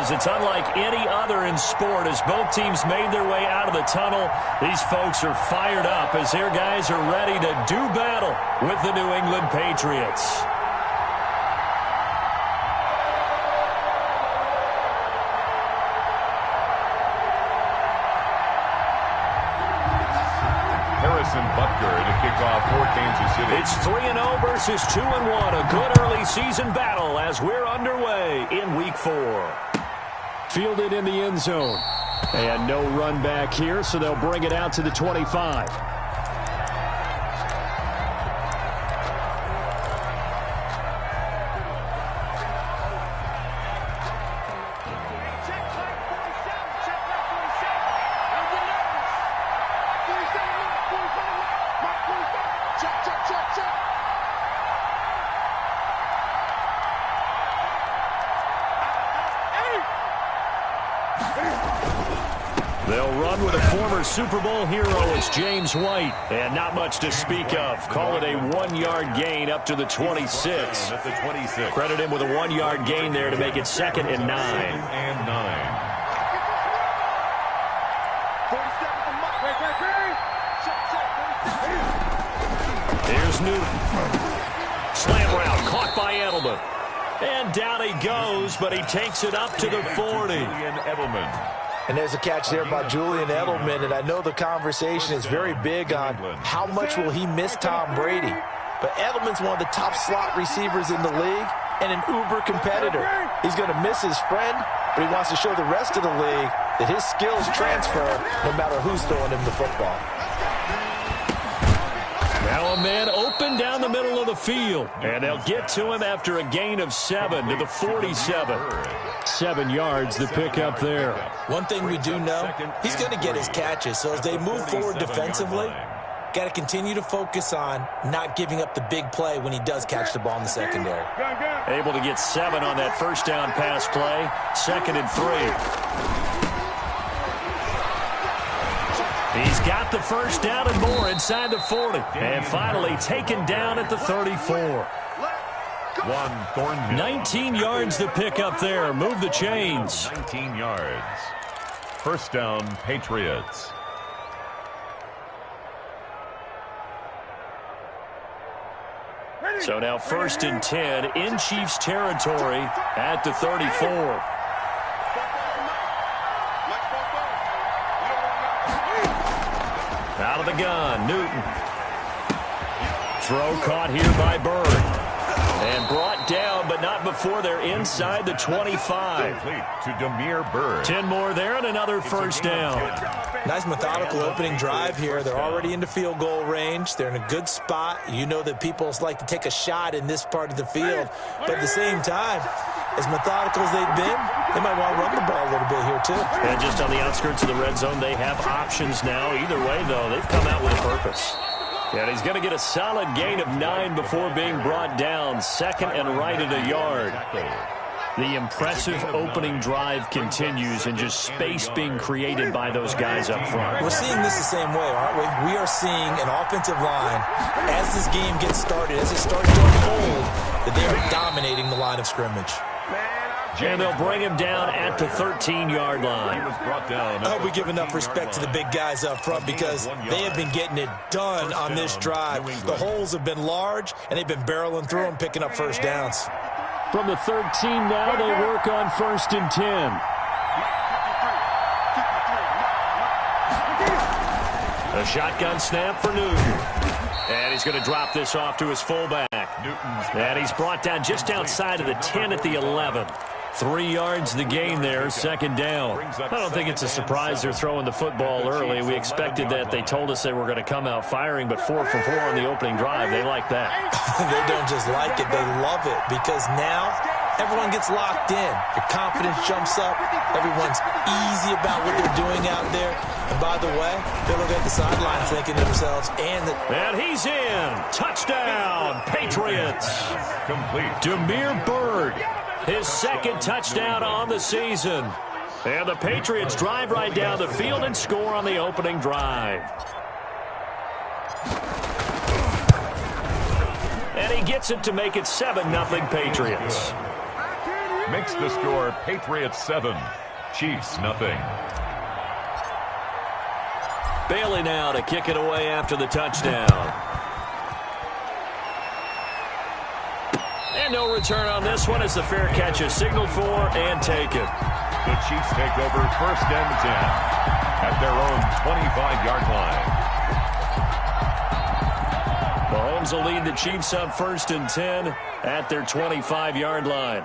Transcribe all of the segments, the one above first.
because it's unlike any other in sport. As both teams made their way out of the tunnel, these folks are fired up as their guys are ready to do battle with the New England Patriots. Butker in a kickoff for Kansas City. It's 3-0 versus 2-1. A good early season battle as we're underway in Week 4. Fielded in the end zone. And no run back here, so they'll bring it out to the 25. They'll run with a former Super Bowl hero. It's James White. And not much to speak of. Call it a 1-yard gain up to the 26. At the 26. Credit him with a 1-yard gain there to make it 2nd and 9. 2nd and 9. Here's Newton. Slam route caught by Edelman. And down he goes, but he takes it up to the 40. And there's a catch there by Julian Edelman, and I know the conversation is very big on how much will he miss Tom Brady. But Edelman's one of the top slot receivers in the league and an uber competitor. He's going to miss his friend, but he wants to show the rest of the league that his skills transfer no matter who's throwing him the football. Now a man open down the middle of the field. And they'll get to him after a gain of 7 to the 47. 7 yards the pick up there. One thing we do know, he's going to get his catches. So as they move forward defensively, got to continue to focus on not giving up the big play when he does catch the ball in the secondary. Able to get 7 on that first down pass play. 2nd and 3. He's got the first down and more inside the 40. And finally taken down at the 34. 19 yards the pick up there. Move the chains. 19 yards. First down, Patriots. So now 1st and 10 in Chiefs territory at the 34. Out of the gun, Newton. Throw caught here by Bird. And brought down, but not before they're inside the 25. To Demir Bird. 10 more there and another first down. Nice methodical opening drive here. They're already into field goal range. They're in a good spot. You know that people like to take a shot in this part of the field. But at the same time, as methodical as they've been, they might want to run the ball a little bit here too. And just on the outskirts of the red zone, they have options now. Either way, though, they've come out with a purpose. And he's going to get a solid gain of 9 before being brought down. 2nd and right at a yard. The impressive opening drive continues and just space being created by those guys up front. We're seeing this the same way, aren't we? We are seeing an offensive line, as this game gets started, as it starts to unfold, that they are dominating the line of scrimmage. And they'll bring him down at the 13-yard line. I hope we give enough respect to the big guys up front because they have been getting it done on this drive. The holes have been large, and they've been barreling through them, picking up first downs. From the 13 now, they work on 1st and 10. A shotgun snap for Newton. And he's going to drop this off to his fullback. And he's brought down just outside of the 10 at the 11. 3 yards the gain there, 2nd down. I don't think it's a surprise they're throwing the football early. We expected that. They told us they were going to come out firing, but 4 for 4 on the opening drive. They like that. They don't just like it, they love it, because now everyone gets locked in. Your confidence jumps up. Everyone's easy about what they're doing out there. And by the way, they look at the sideline thinking to themselves, and he's in. Touchdown, Patriots. Complete. Demir Bird, his 2nd touchdown on the season. And the Patriots drive right down the field and score on the opening drive. And he gets it to make it 7-0 Patriots. makes the score Patriots 7, Chiefs nothing. Bailey now to kick it away after the touchdown. And no return on this one as the fair catch is signaled for and taken. The Chiefs take over 1st and 10 at their own 25-yard line. Mahomes will lead the Chiefs up 1st and 10 at their 25-yard line.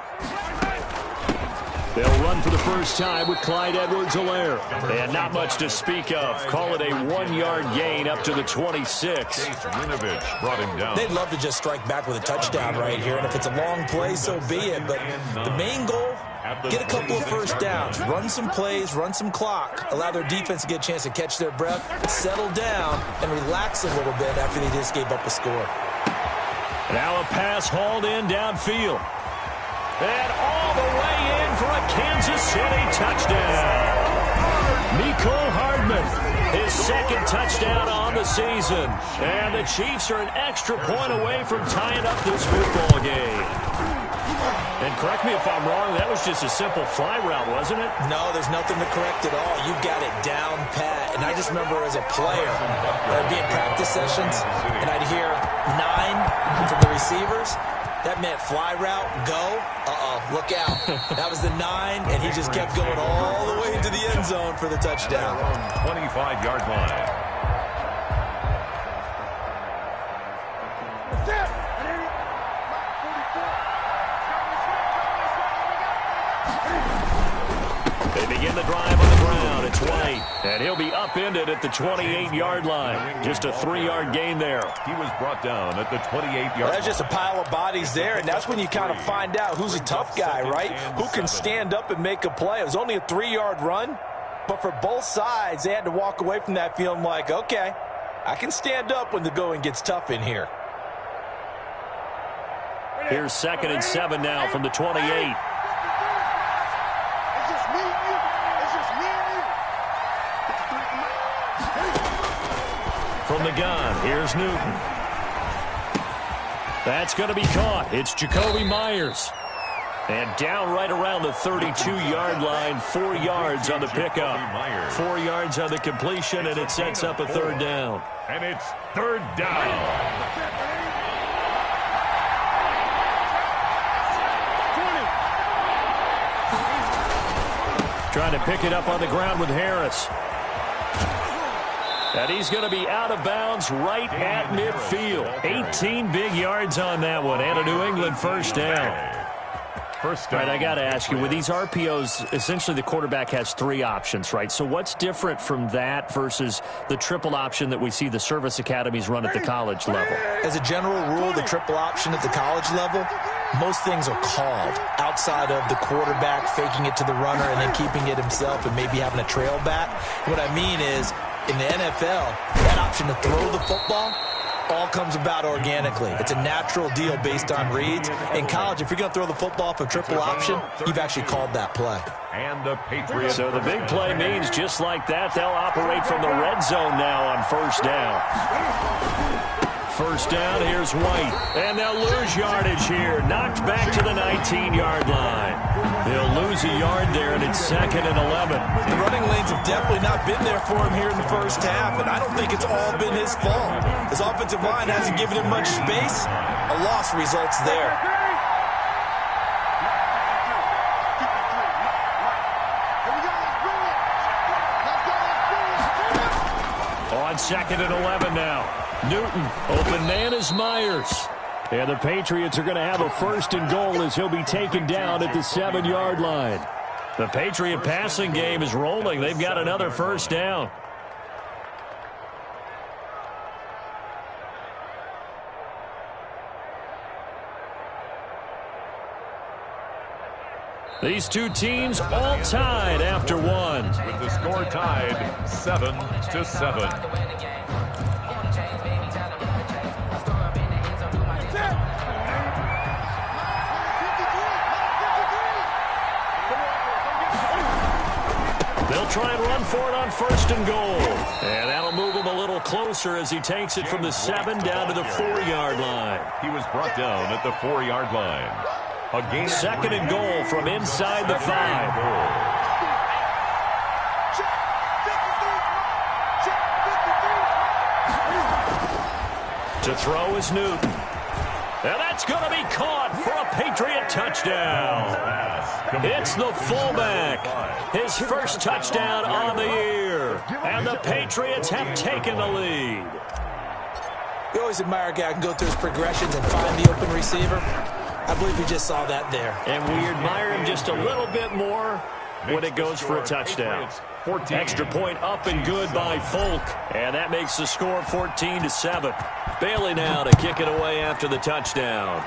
They'll run for the first time with Clyde Edwards-Helaire. And not much to speak of. Call it a 1-yard gain up to the 26. Winovich brought him down. They'd love to just strike back with a touchdown right here. And if it's a long play, so be it. But the main goal, get a couple of first downs. Run some plays, run some clock. Allow their defense to get a chance to catch their breath, settle down, and relax a little bit after they just gave up a score. Now a pass hauled in downfield. And all the way in for a Kansas City touchdown. Mecole Hardman, his 2nd touchdown on the season. And the Chiefs are an extra point away from tying up this football game. And correct me if I'm wrong, that was just a simple fly route, wasn't it? No, there's nothing to correct at all. You got it down pat. And I just remember as a player, I'd be in practice sessions, and I'd hear 9 from the receivers. That meant fly route, go. Look out. That was the 9, and he just kept going all the way into the end zone for the touchdown. 25-yard line. They begin the drive on the ground. It's White, and he'll be upended at the 28-yard line. Just a 3-yard gain there. He was brought down at the 28-yard line. That's just a pile of bodies there, and that's when you kind of find out who's a tough guy, right? Who can stand up and make a play. It was only a 3-yard run, but for both sides, they had to walk away from that feeling like, okay, I can stand up when the going gets tough in here. Here's 2nd and 7 now from the 28. From the gun, here's Newton. That's going to be caught. It's Jacoby Myers. And down right around the 32-yard line, 4 yards on the pickup. 4 yards on the completion, and it sets up a 3rd down. And it's 3rd down. Trying to pick it up on the ground with Harris. And he's going to be out of bounds right at midfield. 18 big yards on that one, and a New England first down. All right, I got to ask you, with these RPOs, essentially the quarterback has 3 options, right? So what's different from that versus the triple option that we see the service academies run at the college level? As a general rule, the triple option at the college level, most things are called outside of the quarterback faking it to the runner and then keeping it himself and maybe having a trail back. What I mean is, in the NFL, that option to throw the football all comes about organically. It's a natural deal based on reads. In college, if you're going to throw the football for triple option, you've actually called that play. And the Patriots. So the big play means just like that, they'll operate from the red zone now on 1st down. 1st down, here's White. And they'll lose yardage here. Knocked back to the 19-yard line. They'll lose a yard there, and it's 2nd and 11. The running lanes have definitely not been there for him here in the first half, and I don't think it's all been his fault. His offensive line hasn't given him much space. A loss results there. On 2nd and 11 now. Newton, open man is Myers. And the Patriots are going to have a 1st and goal as he'll be taken down at the 7-yard line. The Patriot passing game is rolling. They've got another 1st down. These two teams all tied after one. With the score tied 7-7. They'll try and run for it on 1st and goal. And that'll move him a little closer as he takes it from the 7 down to the 4-yard line. He was brought down at the 4-yard line. A gain of 2nd and goal from inside the 5. To throw is Newton. And that's going to be caught for a Patriot touchdown. It's the fullback. His first touchdown on the year. And the Patriots have taken the lead. You always admire a guy who can go through his progressions and find the open receiver. I believe we just saw that there. And we admire him just a little bit more when it goes for a touchdown. Extra point up and good by Folk. And that makes the score 14-7. Bailey now to kick it away after the touchdown.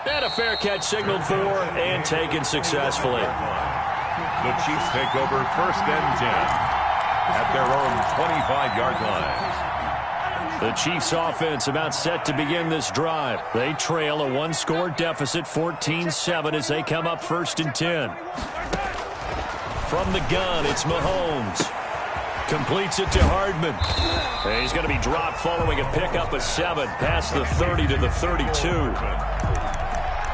And a fair catch signaled for and taken successfully. The Chiefs take over 1st and 10 at their own 25-yard line. The Chiefs offense about set to begin this drive. They trail a 1-score deficit, 14-7, as they come up 1st and 10. From the gun, it's Mahomes. Completes it to Hardman. And he's going to be dropped following a pickup of 7 past the 30 to the 32.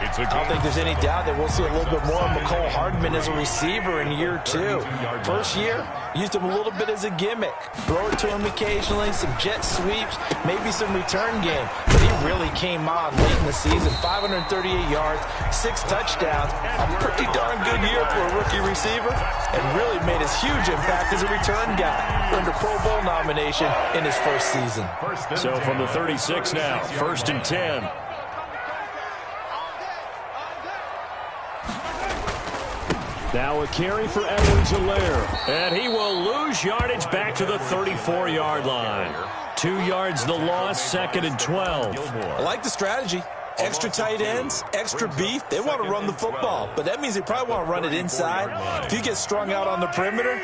I don't think there's any doubt that we'll see a little bit more of McCole Hardman as a receiver in year 2. First year, used him a little bit as a gimmick. Throw it to him occasionally, some jet sweeps, maybe some return game. But he really came on late in the season. 538 yards, 6 touchdowns. A pretty darn good year for a rookie receiver. And really made his huge impact as a return guy. Earned a Pro Bowl nomination in his first season. So from the 36 now, 1st and 10. Now a carry for Edwards-Helaire. And he will lose yardage back to the 34-yard line. 2 yards the loss, 2nd and 12. I like the strategy. Extra tight ends, extra beef. They want to run the football, but that means they probably want to run it inside. If you get strung out on the perimeter,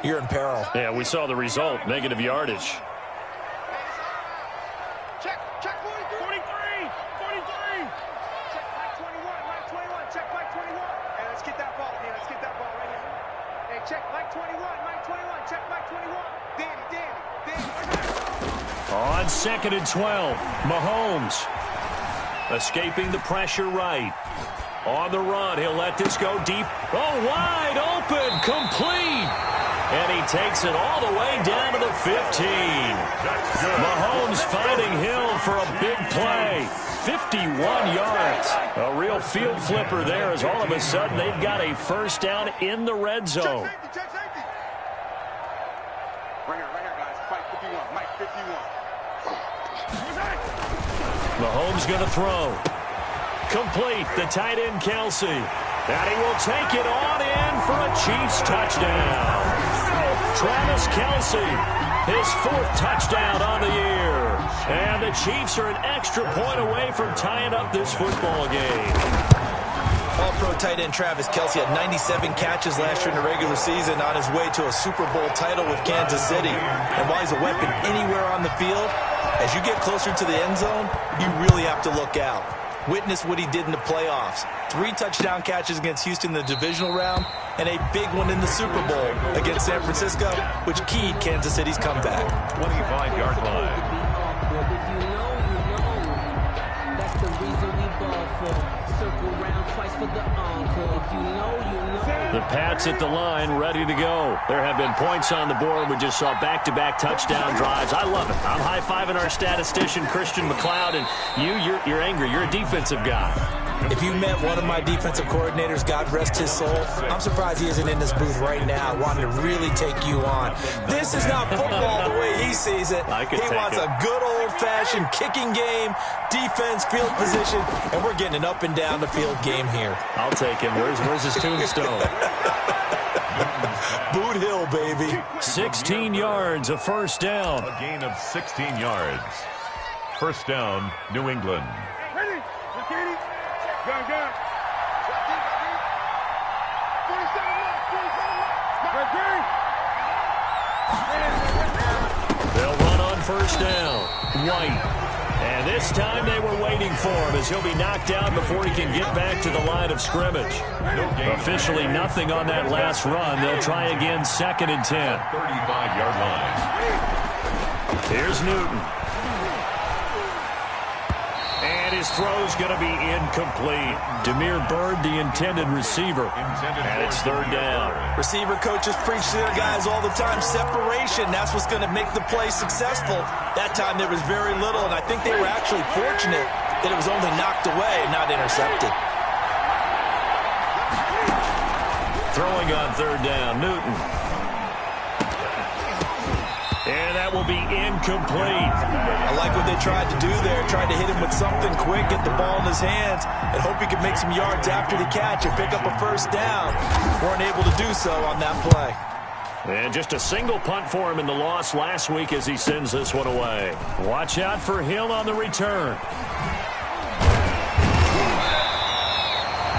you're in peril. Yeah, we saw the result, negative yardage. Check 43. Check Mike 21. Check Mike 21. Hey, let's get that ball here. Let's get that ball right here. Hey, check Mike 21. Check Mike 21. Danny. On 2nd and 12, Mahomes escaping the pressure right. On the run, he'll let this go deep. Oh, wide open, complete. And he takes it all the way down to the 15. Mahomes finding Hill for a big play. 51 yards. A real field flipper there as all of a sudden they've got a first down in the red zone. Check safety. Right here, guys. Mike 51. Mahomes going to throw. Complete, the tight end Kelsey. And he will take it on in for a Chiefs touchdown. Travis Kelsey, his 4th touchdown on the year. And the Chiefs are an extra point away from tying up this football game. All-pro tight end Travis Kelsey had 97 catches last year in the regular season on his way to a Super Bowl title with Kansas City. And while he's a weapon anywhere on the field, as you get closer to the end zone, you really have to look out. Witness what he did in the playoffs. 3 touchdown catches against Houston in the divisional round, and a big one in the Super Bowl against San Francisco, which keyed Kansas City's comeback. 25-yard line. That's the reason we ball for. Circle round twice for the encore. If you know, you know. The Pats at the line, ready to go. There have been points on the board. We just saw back-to-back touchdown drives. I love it. I'm high-fiving our statistician, Christian McLeod, and you're angry. You're a defensive guy. If you met one of my defensive coordinators, God rest his soul, I'm surprised he isn't in this booth right now wanting to really take you on. This is not football the way he sees it. He wants a good old-fashioned kicking game, defense, field position, and we're getting an up and down the field game here. I'll take him. Where's his tombstone? Boot Hill, baby. 16 yards, a first down. A gain of 16 yards. First down, New England. Ready? Gun. 47 They'll run on first down. White. And this time they were waiting for him as he'll be knocked down before he can get back to the line of scrimmage. Officially nothing on that last run. They'll try again, 2nd and 10. 35-yard line. Here's Newton. And his throw's going to be incomplete. Demir Bird, the intended receiver. And it's third down. Receiver coaches preach to their guys all the time. Separation, that's what's going to make the play successful. That time there was very little, and I think they were actually fortunate that it was only knocked away and not intercepted. Throwing on third down, Newton. And that will be incomplete. I like what they tried to do there. Tried to hit him with something quick, get the ball in his hands, and hope he could make some yards after the catch and pick up a first down. Weren't able to do so on that play. And just a single punt for him in the loss last week as he sends this one away. Watch out for Hill on the return.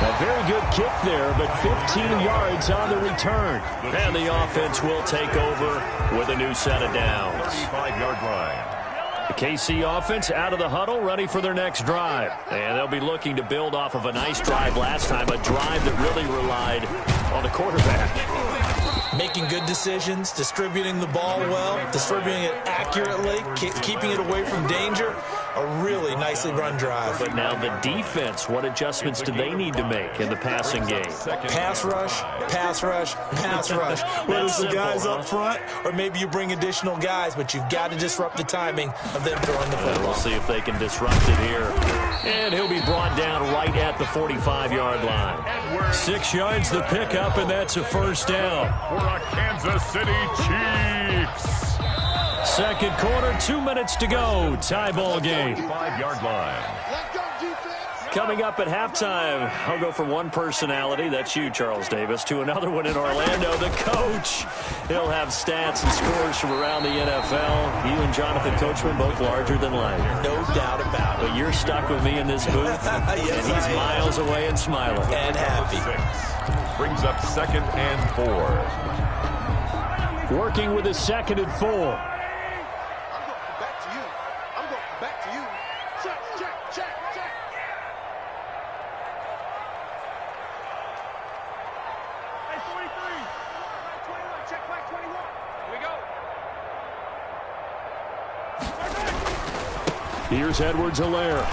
A very good kick there, but 15 yards on the return. And the offense will take over with a new set of downs. 35-yard line. The KC offense out of the huddle, ready for their next drive. And they'll be looking to build off of a nice drive last time, a drive that really relied on the quarterback. Making good decisions, distributing the ball well, distributing it accurately, keeping it away from danger. A really nicely run drive. But now the defense, what adjustments do they need to make in the passing game? Pass rush, pass rush, pass rush. Whether it's the guys up front or maybe you bring additional guys, but you've got to disrupt the timing of them throwing the football. We'll see if they can disrupt it here. And he'll be brought down right at the 45-yard line. 6 yards the pickup, and that's a first down. For the Kansas City Chiefs. Second quarter, 2 minutes to go. Tie ball game. 5-yard line. Coming up at halftime, I'll go from one personality, that's you, Charles Davis, to another one in Orlando, the coach. He'll have stats and scores from around the NFL. You and Jonathan Coachman, both larger than life. No doubt about it. But you're stuck with me in this booth, Yes, and he's miles away and smiling. And happy. 6 brings up 2nd and 4. Working with a 2nd and 4. Here's Edwards-Helaire.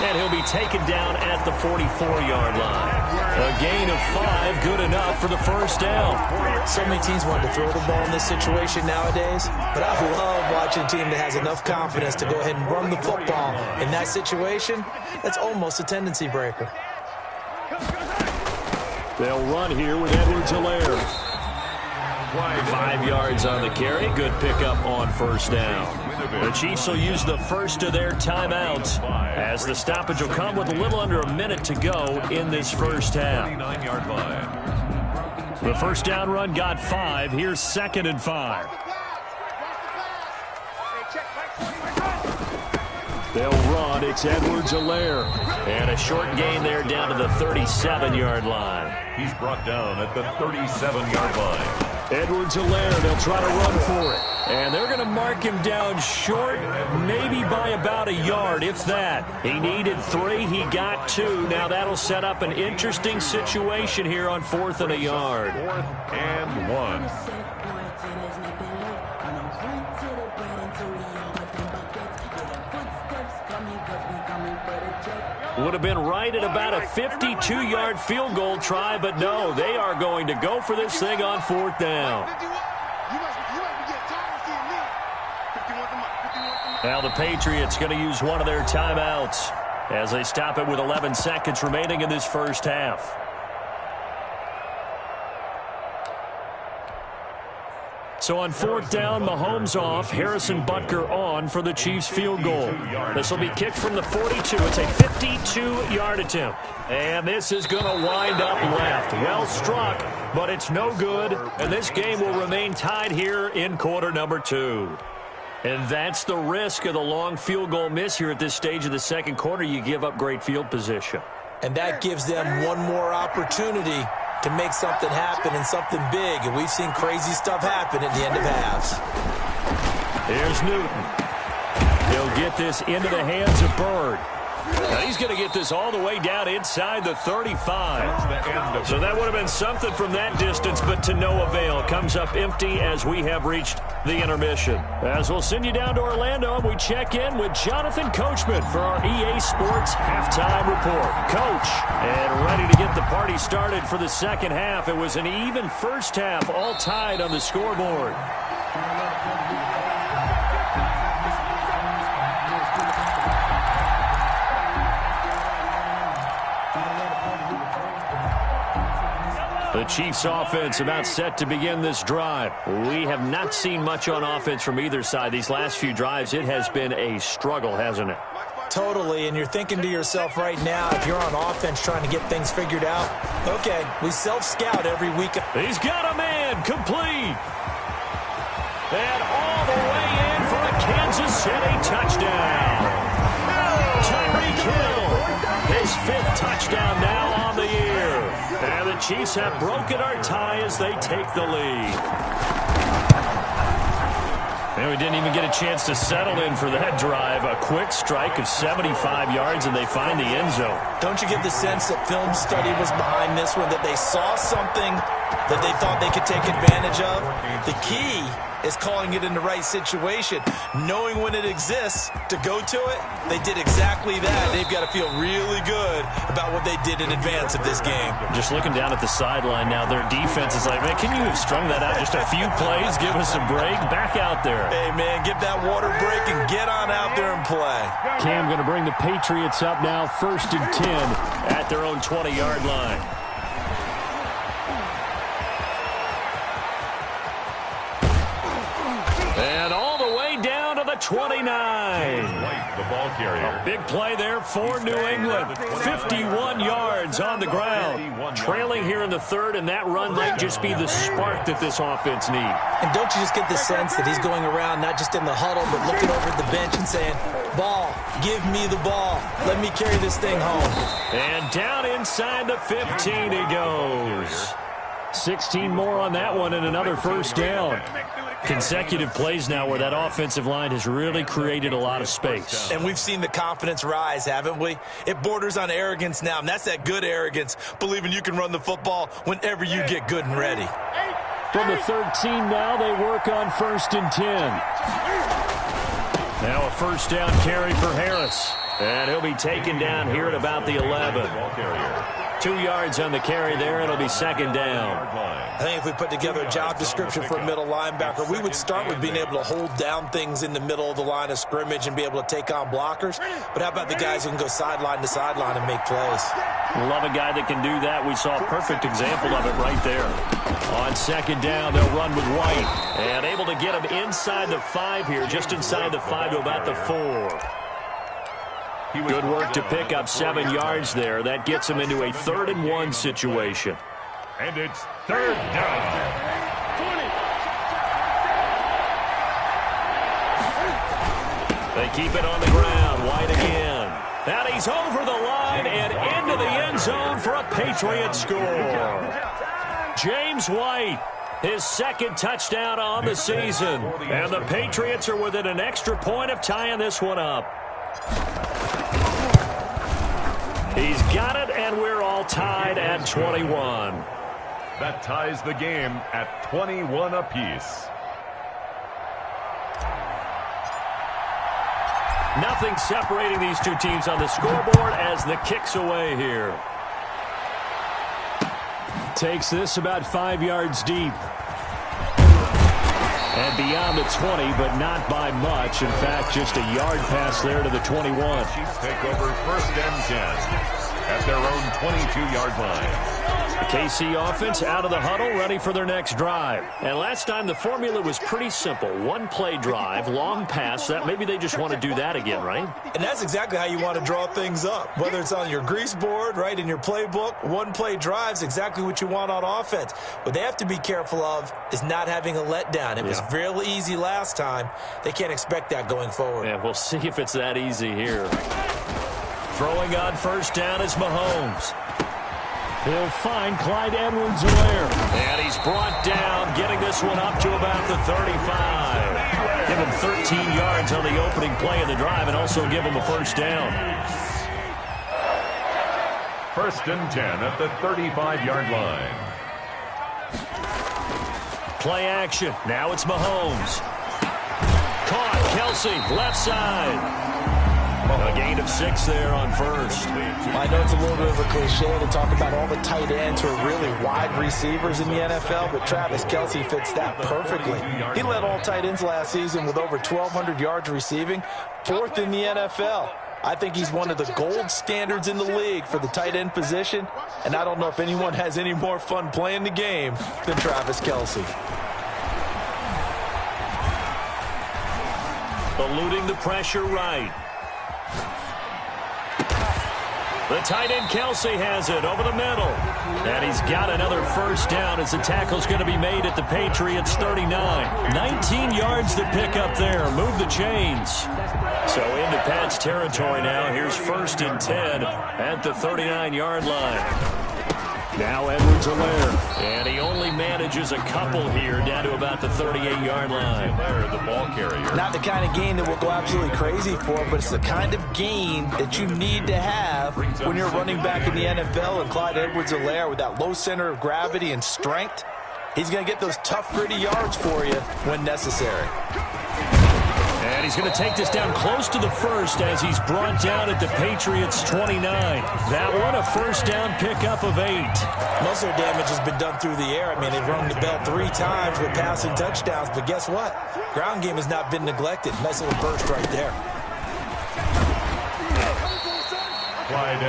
And he'll be taken down at the 44-yard line. A gain of 5, good enough for the first down. So many teams want to throw the ball in this situation nowadays, but I love watching a team that has enough confidence to go ahead and run the football. In that situation, that's almost a tendency breaker. They'll run here with Edwards-Helaire. 5 yards on the carry. Good pickup on first down. The Chiefs will use the first of their timeouts as the stoppage will come with a little under a minute to go in this first half. 39-yard line. The first down run got 5. Here's 2nd and 5. They'll run. It's Edwards-Helaire. And a short gain there down to the 37-yard line. He's brought down at the 37-yard line. Edwards-Helaire, they'll try to run for it. And they're going to mark him down short, maybe by about a yard, if that. He needed 3, he got 2. Now that'll set up an interesting situation here on 4th and a yard. 4th and 1. Would have been right at about a 52-yard field goal try, but no, they are going to go for this thing on 4th down. Now the Patriots going to use one of their timeouts as they stop it with 11 seconds remaining in this first half. So on 4th down, Mahomes off, Harrison Butker on for the Chiefs field goal. This will be kicked from the 42. It's a 52-yard attempt. And this is going to wind up left. Well struck, but it's no good. And this game will remain tied here in quarter number 2. And that's the risk of the long field goal miss here at this stage of the second quarter. You give up great field position. And that gives them one more opportunity to make something happen and something big. And we've seen crazy stuff happen at the end of halves. Here's Newton. He'll get this into the hands of Bird. Now he's going to get this all the way down inside the 35. So that would have been something from that distance, but to no avail. Comes up empty as we have reached the intermission. As we'll send you down to Orlando, and we check in with Jonathan Coachman for our EA Sports Halftime Report. Coach, and ready to get the party started for the second half. It was an even first half, all tied on the scoreboard. The Chiefs offense about set to begin this drive. We have not seen much on offense from either side. These last few drives, it has been a struggle, hasn't it? Totally, and you're thinking to yourself right now, if you're on offense trying to get things figured out, okay, we self-scout every week. He's got a man, complete. And all the way in for a Kansas City touchdown. Tyreek Hill, his 5th touchdown now on the year. And the Chiefs have broken our tie as they take the lead. And we didn't even get a chance to settle in for that drive. A quick strike of 75 yards, and they find the end zone. Don't you get the sense that film study was behind this one, that they saw something that they thought they could take advantage of? The key is calling it in the right situation, knowing when it exists to go to it. They did exactly that. They've got to feel really good about what they did in advance of this game. Just looking down at the sideline now, their defense is like, man, can you have strung that out just a few plays? Give us a break. Back out there. Hey, man, give that water break and get on out there and play. Cam going to bring the Patriots up now, 1st and 10 at their own 20-yard line. And all the way down to the 29. The ball carrier. A big play there for New England. 51 yards on the ground. Trailing here in the 3rd, and that run might just be the spark that this offense needs. And don't you just get the sense that he's going around, not just in the huddle, but looking over at the bench and saying, ball, give me the ball. Let me carry this thing home. And down inside the 15 he goes. 16 more on that one and another first down. Consecutive plays now where that offensive line has really created a lot of space. And we've seen the confidence rise, haven't we? It borders on arrogance now, and that's that good arrogance, believing you can run the football whenever you get good and ready. From the 13 now, they work on 1st and 10. Now a first down carry for Harris. And he'll be taken down here at about the 11. 2 yards on the carry there. It'll be 2nd down. I think if we put together a job description for a middle linebacker, we would start with being able to hold down things in the middle of the line of scrimmage and be able to take on blockers. But how about the guys who can go sideline to sideline and make plays? Love a guy that can do that. We saw a perfect example of it right there. On 2nd down, they'll run with White. And able to get him inside the 5 here, just inside the 5 to about the 4. Good work to pick up 7 yards there. That gets him into a 3rd and 1 situation. And it's 3rd down. They keep it on the ground. White again. And he's over the line and into the end zone for a Patriot score. James White, his 2nd touchdown on the season. And the Patriots are within an extra point of tying this one up. He's got it, and we're all tied at 21. That ties the game at 21 apiece. Nothing separating these two teams on the scoreboard as the kick's away here. Takes this about 5 yards deep. And beyond the 20, but not by much. In fact, just a yard pass there to the 21. Chiefs take over 1st and 10 at their own 22-yard line. The KC offense out of the huddle, ready for their next drive. And last time the formula was pretty simple. 1-play drive, long pass. That maybe they just want to do that again, right? And that's exactly how you want to draw things up. Whether it's on your grease board, right, in your playbook, 1-play drive's exactly what you want on offense. What they have to be careful of is not having a letdown. It was fairly easy last time. They can't expect that going forward. Yeah, we'll see if it's that easy here. Throwing on 1st down is Mahomes. He'll find Clyde Edwards-Helaire. And he's brought down, getting this one up to about the 35. Give him 13 yards on the opening play of the drive and also give him a first down. First and 10 at the 35-yard line. Play action. Now it's Mahomes. Caught. Kelsey, left side. A gain of 6 there on first. I know it's a little bit of a cliche to talk about all the tight ends who are really wide receivers in the NFL, but Travis Kelsey fits that perfectly. He led all tight ends last season with over 1,200 yards receiving, 4th in the NFL. I think he's one of the gold standards in the league for the tight end position, and I don't know if anyone has any more fun playing the game than Travis Kelsey. Eluding the pressure right. The tight end Kelsey has it over the middle. And he's got another first down as the tackle's going to be made at the Patriots 39. 19 yards to pick up there. Move the chains. So into Pat's territory now. Here's first and 10 at the 39-yard line. Now Edwards-Helaire. And he only manages a couple here down to about the 38-yard line. There, the ball carrier. Not the kind of gain that we'll go absolutely crazy for, but it's the kind of gain that you need to have when you're running back in the NFL. And Clyde Edwards-Helaire, with that low center of gravity and strength, he's going to get those tough, gritty yards for you when necessary. And he's going to take this down close to the first as he's brought down at the Patriots 29. That one a first down pickup of 8. Most of their damage has been done through the air. I mean, they've rung the bell 3 times with passing touchdowns, but guess what? Ground game has not been neglected. Nice little burst right there.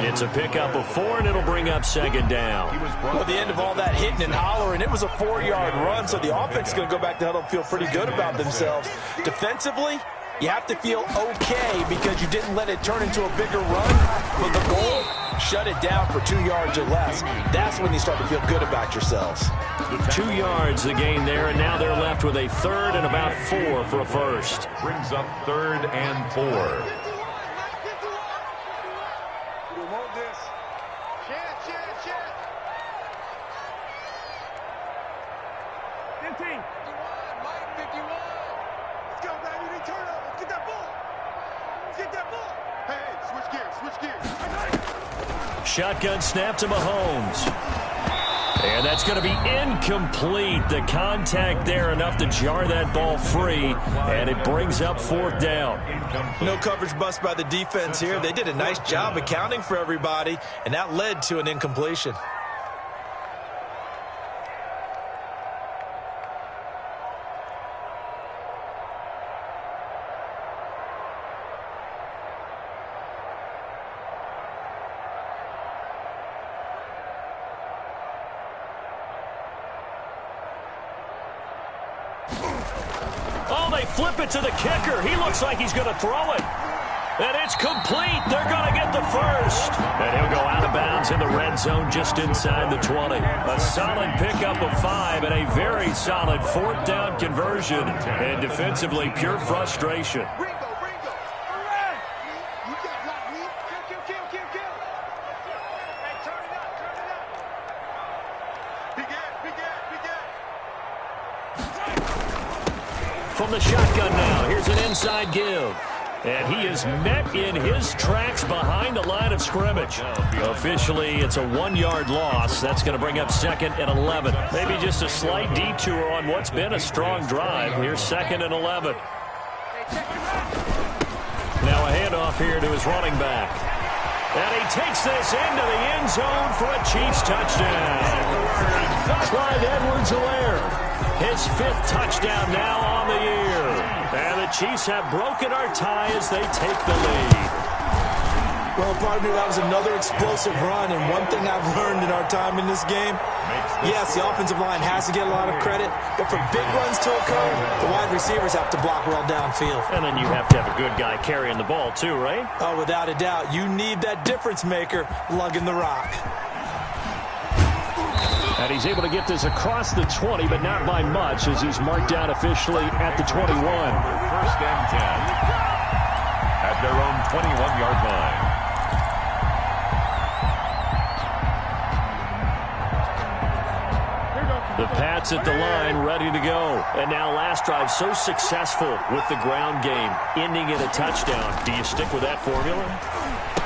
It's a pickup of 4, and it'll bring up second down. Well, at the end of all that hitting and hollering, it was a 4-yard run, so the offense is going to go back to huddle and feel pretty good about themselves. Defensively, you have to feel okay because you didn't let it turn into a bigger run, but the goal, shut it down for 2 yards or less. That's when you start to feel good about yourselves. 2 yards the gain there, and now they're left with a 3rd and about 4 for a first. Brings up 3rd and 4. Shotgun snap to Mahomes. And that's going to be incomplete. The contact there enough to jar that ball free, and it brings up 4th down. No coverage bust by the defense here. They did a nice job accounting for everybody, and that led to an incompletion. Oh, they flip it to the kicker. He looks like he's going to throw it. And it's complete. They're going to get the first. And he'll go out of bounds in the red zone just inside the 20. A solid pickup of 5 and a very solid 4th down conversion. And defensively, pure frustration. From the shotgun now, here's an inside give. And he is met in his tracks behind the line of scrimmage. Officially, it's a 1-yard loss. That's going to bring up 2nd and 11. Maybe just a slight detour on what's been a strong drive. Here's 2nd and 11. Now a handoff here to his running back. And he takes this into the end zone for a Chiefs touchdown. Clyde Edwards-Helaire. His 5th touchdown now on the year. And the Chiefs have broken our tie as they take the lead. Well, partner, that was another explosive run, and one thing I've learned in our time in this game, yes, the offensive line has to get a lot of credit, but for big runs to occur, the wide receivers have to block well downfield. And then you have to have a good guy carrying the ball too, right? Oh, without a doubt. You need that difference maker lugging the rock. And he's able to get this across the 20, but not by much, as he's marked down officially at the 21. First and 10 at their own 21-yard line. Here we go. The Pats at the line, ready to go. And now last drive so successful with the ground game, ending in a touchdown. Do you stick with that formula?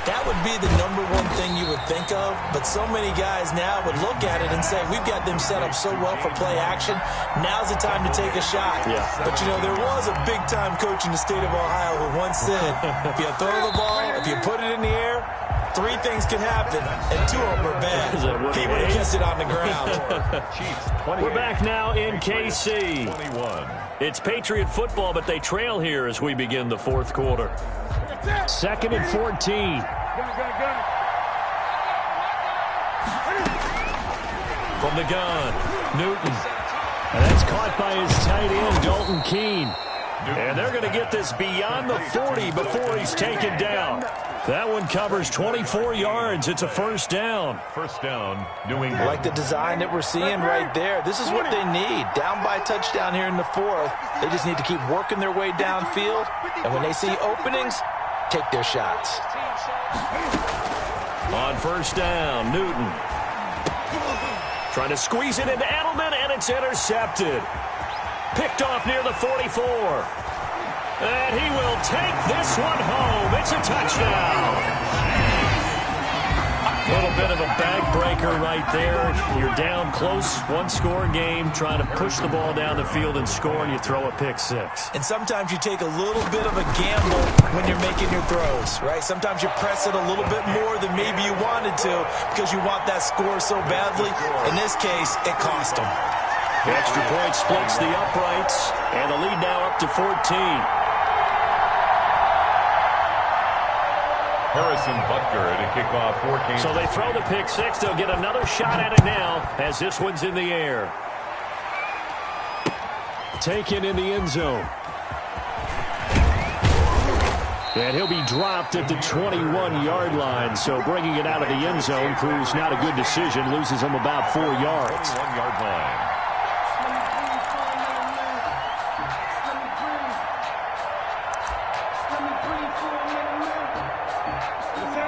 That would be the number one thing you would think of, but so many guys now would look at it and say, we've got them set up so well for play action, now's the time to take a shot. Yeah. But, you know, there was a big-time coach in the state of Ohio who once said, if you throw the ball, if you put it in the air, 3 things can happen, and 2 of them are bad. He would have kissed it on the ground. We're back now in KC. 21. It's Patriot football, but they trail here as we begin the fourth quarter. 2nd and 14. From the gun, Newton. And that's caught by his tight end, Dalton Keene. And they're going to get this beyond the 40 before he's taken down. That one covers 24 yards. It's a first down. First down, New England. I like the design that we're seeing right there. This is what they need. Down by a touchdown here in the 4th. They just need to keep working their way downfield. And when they see openings, take their shots. On first down, Newton. Trying to squeeze it into Edelman, and it's intercepted. Picked off near the 44. And he will take this one home. It's a touchdown. A little bit of a bag breaker right there. You're down close, 1-score game, trying to push the ball down the field and score, and you throw a pick 6. And sometimes you take a little bit of a gamble when you're making your throws, right? Sometimes you press it a little bit more than maybe you wanted to because you want that score so badly. In this case, it cost them. The extra point splits the uprights, and the lead now up to 14. Harrison Butker to kick off 14. So they throw the pick 6. They'll get another shot at it now as this one's in the air. Taken in the end zone. And he'll be dropped at the 21-yard line. So bringing it out of the end zone proves not a good decision. Loses him about 4 yards. 21-yard line.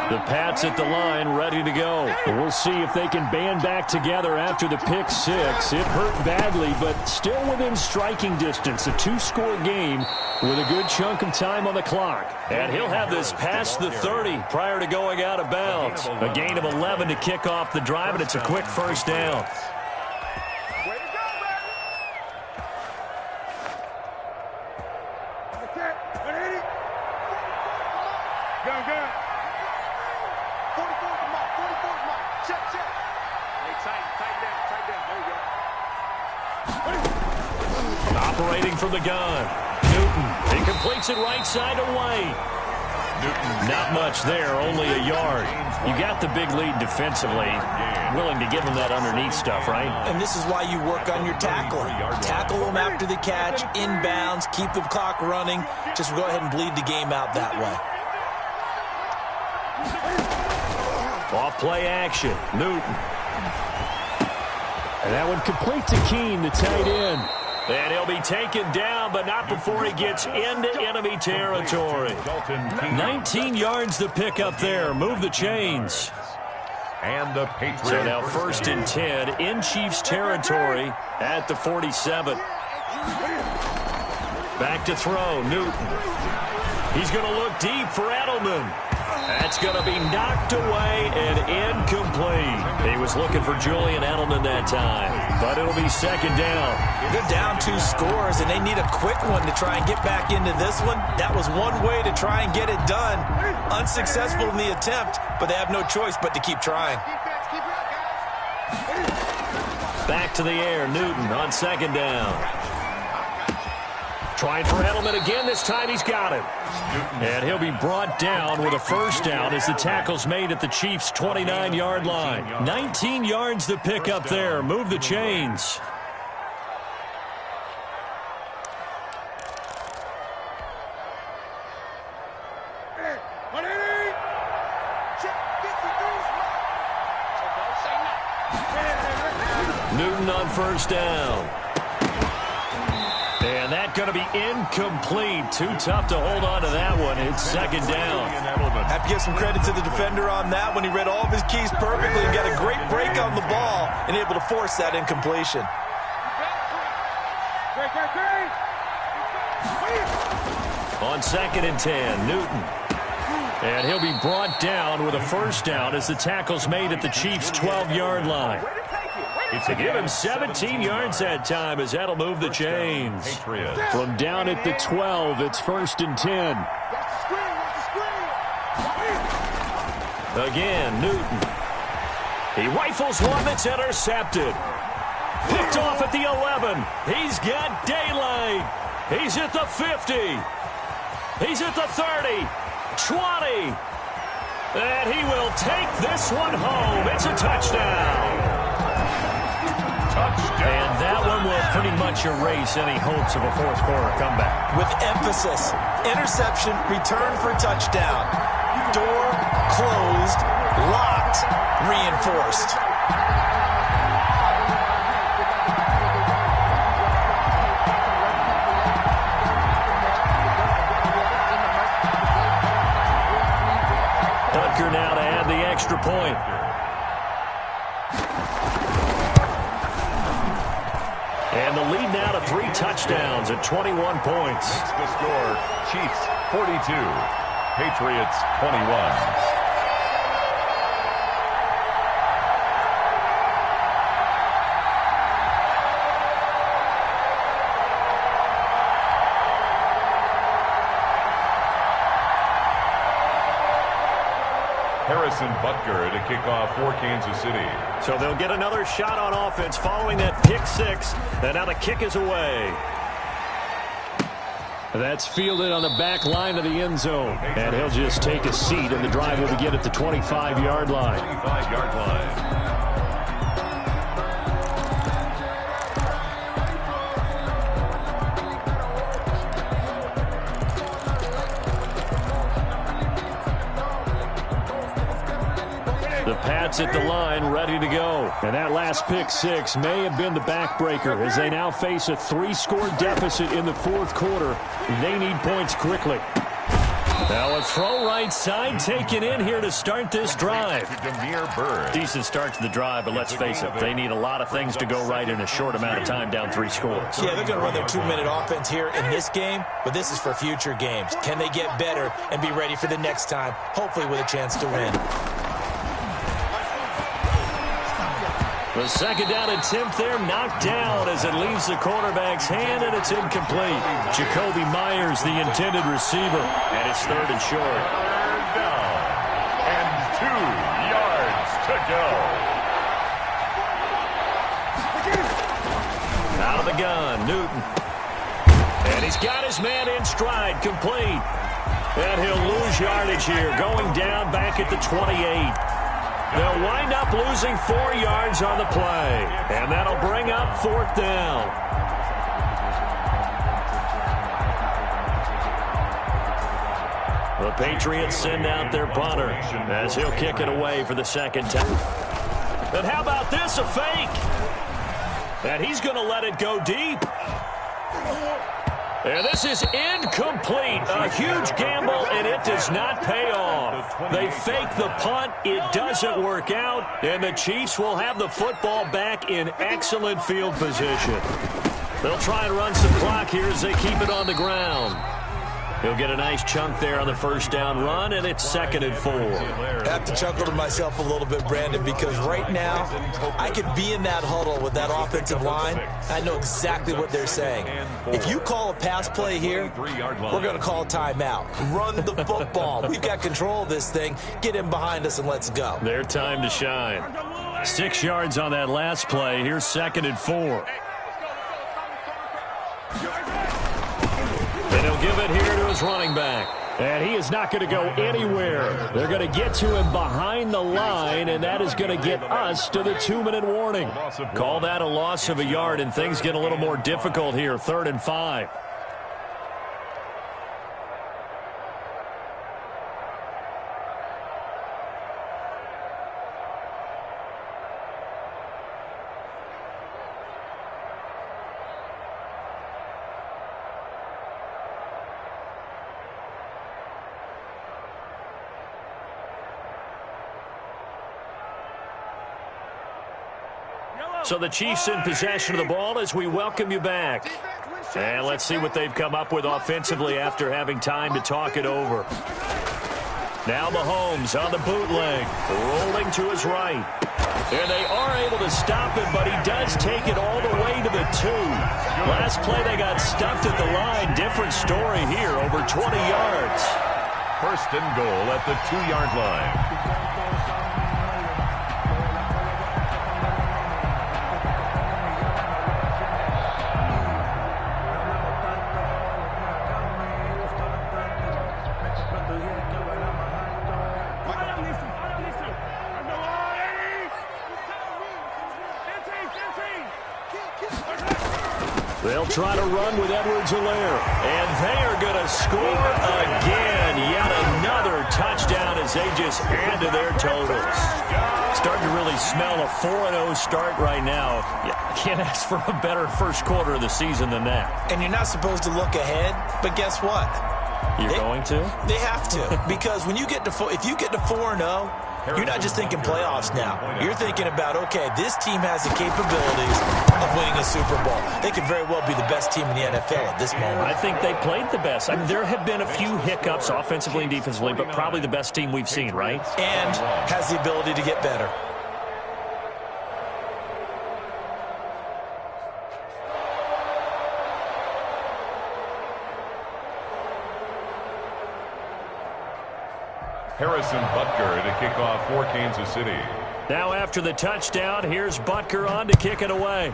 The Pats at the line, ready to go. We'll see if they can band back together after the pick 6. It hurt badly, but still within striking distance. A 2-score game with a good chunk of time on the clock. And he'll have this past the 30 prior to going out of bounds. A gain of 11 to kick off the drive, and it's a quick first down. Operating from the gun. Newton. He completes it right side away. Not much there, only a yard. You got the big lead defensively. Willing to give him that underneath stuff, right? And this is why you work on your tackling. Tackle them after the catch, inbounds, keep the clock running. Just go ahead and bleed the game out that way. Off play action. Newton. And that one complete to Keene, the tight end. And he'll be taken down, but not before he gets into enemy territory. 19 yards to pick up there. Move the chains. And the Patriots. So now 1st and 10 in Chiefs territory at the 47. Back to throw. Newton. He's going to look deep for Edelman. That's going to be knocked away and incomplete. He was looking for Julian Edelman that time, but it'll be 2nd down. They're down 2 scores, and they need a quick one to try and get back into this one. That was one way to try and get it done. Unsuccessful in the attempt, but they have no choice but to keep trying. Back to the air, Newton on 2nd down. Trying for Edelman again. This time he's got him. And he'll be brought down with a first down as the tackle's made at the Chiefs' 29-yard line. 19 yards to pick up there. Move the chains. Newton on first down. And that's going to be incomplete. Too tough to hold on to that one. It's 2nd down. Have to give some credit to the defender on that one. He read all of his keys perfectly and got a great break on the ball and able to force that incompletion. On 2nd and 10, Newton. And he'll be brought down with a first down as the tackle's made at the Chiefs' 12-yard line. To give him 17 yards that time as that'll move the chains. From down at the 12, it's 1st and 10. Again, Newton. He rifles one that's intercepted. Picked off at the 11. He's got daylight. He's at the 50. He's at the 30. 20. And he will take this one home. It's a touchdown. And that one will pretty much erase any hopes of a fourth quarter comeback. With emphasis, interception, return for a touchdown. Door closed, locked, reinforced. Butker now to add the extra point. And the lead now to 3 touchdowns at 21 points. That's the score. Chiefs 42, Patriots 21. Harrison Butker to kick off for Kansas City. So they'll get another shot on offense following that pick 6. And now the kick is away. That's fielded on the back line of the end zone. And he'll just take a seat, and the drive will begin at the 25-yard line. 25-yard line. The Pats at the line, ready to go. And that last pick 6 may have been the backbreaker as they now face a 3-score deficit in the fourth quarter. They need points quickly. Now a throw right side taken in here to start this drive. Decent start to the drive, but let's face it, they need a lot of things to go right in a short amount of time, down 3 scores. Yeah, they're going to run their 2-minute offense here in this game, but this is for future games. Can they get better and be ready for the next time, hopefully with a chance to win? The second down attempt there knocked down as it leaves the quarterback's hand, and it's incomplete. Jacoby Myers, the intended receiver, and it's 3rd and short. 3rd down and 2 yards to go. Out of the gun, Newton. And he's got his man in stride, complete. And he'll lose yardage here, going down back at the 28. They'll wind up losing 4 yards on the play. And that'll bring up 4th down. The Patriots send out their punter as he'll kick it away for the second time. And how about this, a fake? And he's going to let it go deep. And this is incomplete. A huge gamble, and it does not pay off. They fake the punt. It doesn't work out, and the Chiefs will have the football back in excellent field position. They'll try and run some clock here as they keep it on the ground. He'll get a nice chunk there on the first down run, and it's 2nd and 4. I have to chuckle to myself a little bit, Brandon, because right now I could be in that huddle with that offensive line. I know exactly what they're saying. If you call a pass play here, we're going to call a timeout. Run the football. We've got control of this thing. Get in behind us and let's go. Their time to shine. 6 yards on that last play. Here's 2nd and 4. And he'll give it here to his running back. And he is not going to go anywhere. They're going to get to him behind the line, and that is going to get us to the 2-minute warning. Call that a loss of a yard, and things get a little more difficult here. 3rd and 5. So the Chiefs in possession of the ball as we welcome you back. And let's see what they've come up with offensively after having time to talk it over. Now Mahomes on the bootleg, rolling to his right. And they are able to stop him, but he does take it all the way to the 2. Last play they got stuffed at the line. Different story here, over 20 yards. First and goal at the 2-yard line. They'll try to run with Edwards-Helaire, and they are going to score again. Yet another touchdown as they just add to their totals. Starting to really smell a 4-0 start right now. Yeah, can't ask for a better first quarter of the season than that. And you're not supposed to look ahead, but guess what? You're going to? They have to, because when you get to if you get to 4-0, you're not just thinking playoffs now. You're thinking about, okay, this team has the capabilities of winning a Super Bowl. They could very well be the best team in the NFL at this moment. I think they played the best. I mean, there have been a few hiccups offensively and defensively, but probably the best team we've seen, right? And has the ability to get better. Harrison Butker to kick off for Kansas City. Now after the touchdown, here's Butker on to kick it away.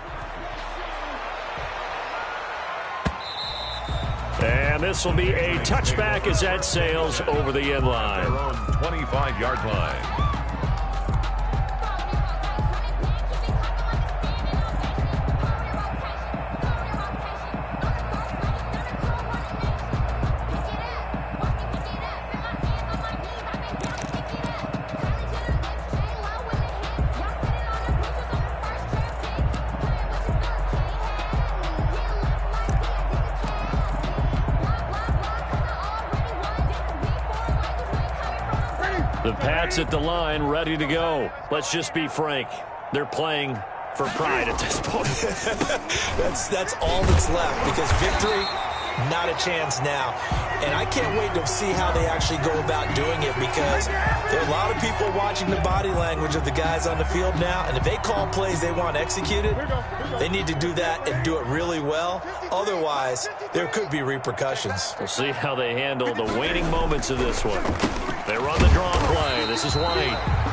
And this will be a touchback as that sails over the end line. Their own 25-yard line. The Pats at the line, ready to go. Let's just be frank. They're playing for pride at this point. That's all that's left, because victory, not a chance now. And I can't wait to see how they actually go about doing it, because there are a lot of people watching the body language of the guys on the field now, and if they call plays they want executed, they need to do that and do it really well. Otherwise, there could be repercussions. We'll see how they handle the waning moments of this one. They run the draw play. This is White.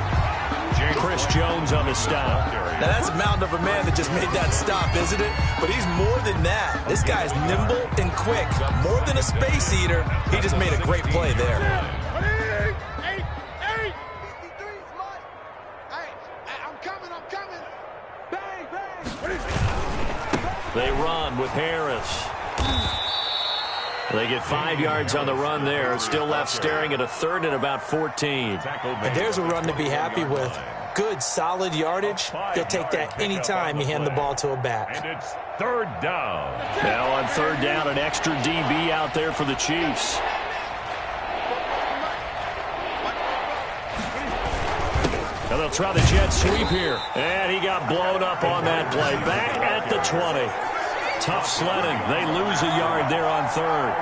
Chris Jones on the stop. Now that's a mountain of a man that just made that stop, isn't it? But he's more than that. This guy's nimble and quick. More than a space eater. He just made a great play there. They run with Harris. They get 5 yards on the run there. Still left staring at a third and about 14. And there's a run to be happy with. Good, solid yardage. He'll take that anytime you hand the ball to a back. And it's third down. Now on third down, an extra DB out there for the Chiefs. Now they'll try the jet sweep here. And he got blown up on that play. Back at the 20. Tough sledding. They lose a yard there on third.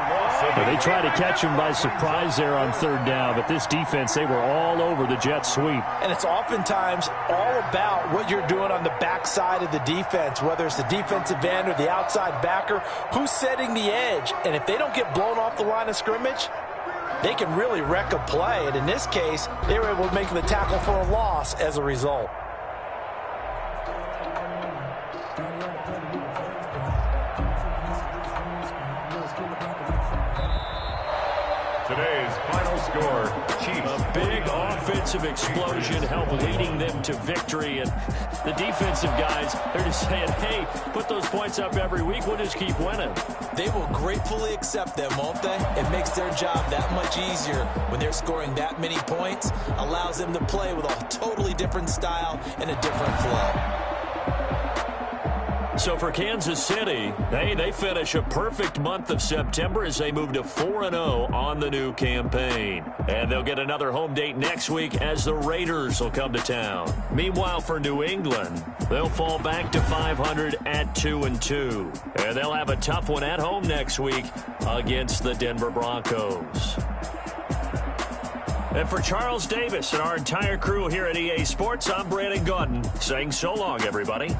But they try to catch him by surprise there on third down. But this defense, they were all over the jet sweep. And it's oftentimes all about what you're doing on the backside of the defense, whether it's the defensive end or the outside backer, who's setting the edge. And if they don't get blown off the line of scrimmage, they can really wreck a play. And in this case, they were able to make the tackle for a loss as a result. Today's final score, Chiefs. A big offensive explosion helped leading them to victory. And the defensive guys, they're just saying, hey, put those points up every week. We'll just keep winning. They will gratefully accept them, won't they? It makes their job that much easier when they're scoring that many points. Allows them to play with a totally different style and a different flow. So for Kansas City, they finish a perfect month of September as they move to 4-0 on the new campaign. And they'll get another home date next week as the Raiders will come to town. Meanwhile, for New England, they'll fall back to 500 at 2-2. And they'll have a tough one at home next week against the Denver Broncos. And for Charles Davis and our entire crew here at EA Sports, I'm Brandon Gaudin saying so long, everybody.